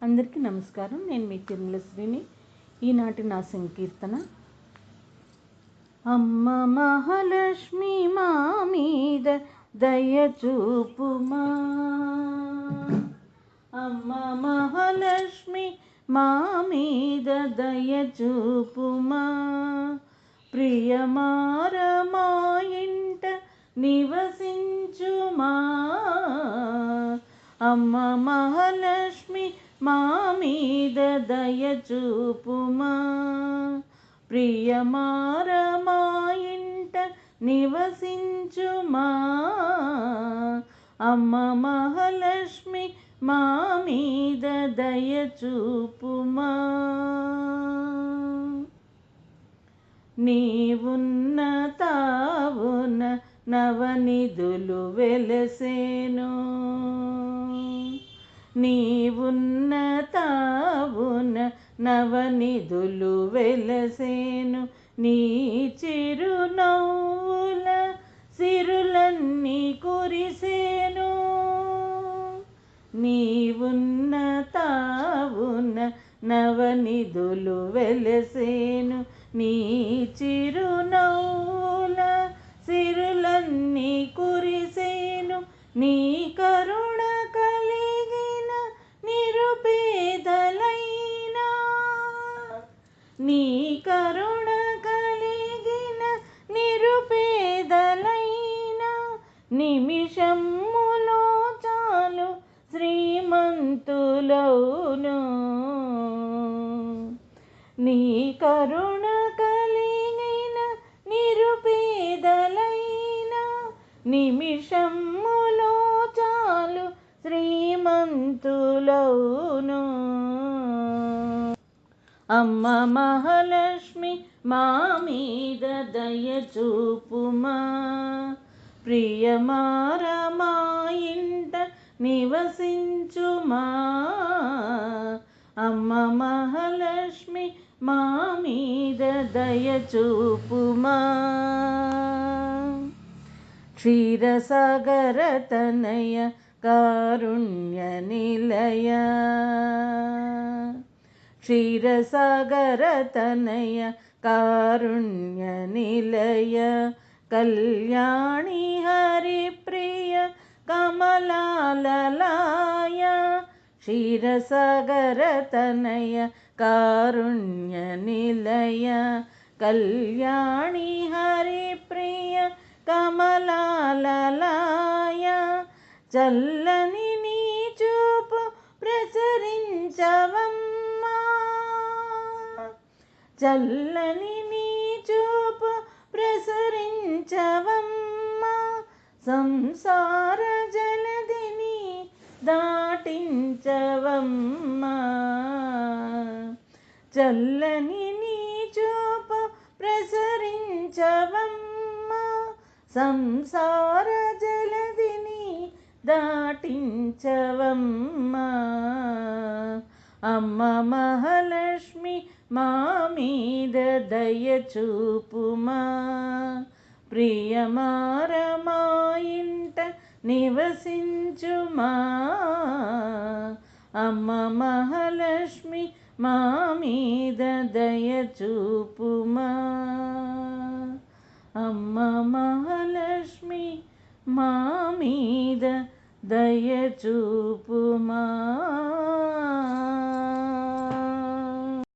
అందరికీ నమస్కారం. నేను మీ తిరుమలశ్రీని. ఈనాటి నా సంకీర్తన, అమ్మ మహాలక్ష్మి మా మీద దయ చూపుమా, అమ్మ మహాలక్ష్మి మా మీద దయ చూపుమా, ప్రియమార మా ఇంట నివసించుమా, అమ్మ మహాలక్ష్మి మా మీద దయ చూపుమా, ప్రియమార మా ఇంట నివసించుమా, అమ్మ మహాలక్ష్మి మా మీద దయ చూపుమా. నీవున్న తావున నవనిధులు వెలసేను, నీవున్న తావున నవనిధులు వెలసేను, నీ చిరునవ్వుల సిరులన్నీ కురిసేను, నీవున్న తావున నవనిధులు వెలసేను, నీ చిరునవ్వుల సిరులన్నీ కురిసేను, నీ కరుణ కలిగిన నిరుపేదలైనా, నీ కరుణ కలిగిన నిరుపేదలైనా, నిమిషములో చాలు శ్రీమంతులౌను, నీ కరుణ కలిగిన నిరుపేదలైనా, నిమిషములో చాలు శ్రీమంతులౌను. అమ్మ మహాలక్ష్మి మా మీద దయ చూపుమా, ప్రియమార మా ఇంట నివసించుమా, అమ్మ మహాలక్ష్మి మా మీద దయ చూపుమా. క్షీరసాగర తనయ కారుణ్య నిలయ, క్షీరసాగర తనయ కారుణ్య నిలయ, కళ్యాణి హరిప్రియ కమలాలలాయ, క్షీరసాగర తనయ కారుణ్య నిలయ, కళ్యాణి హరిప్రియ కమలాలలాయ, చల్లని నీ చూపు ప్రసరించవమ్మా, చల్లని నీ చూపు ప్రసరించవమ్మా, సంసార జలధిని దాటించవమ్మా, చల్లని నీ చూపు ప్రసరించవమ్మా, సంసార జలధిని దాటించవమ్మా, అమ్మ మహాలక్ష్మి మా మీద దయ చూపుమా, ప్రియమార మా ఇంట నివసించుమా, అమ్మ మహాలక్ష్మి మా మీద దయ చూపుమా, అమ్మ మహాలక్ష్మి మా మీద దయ చూపుమా.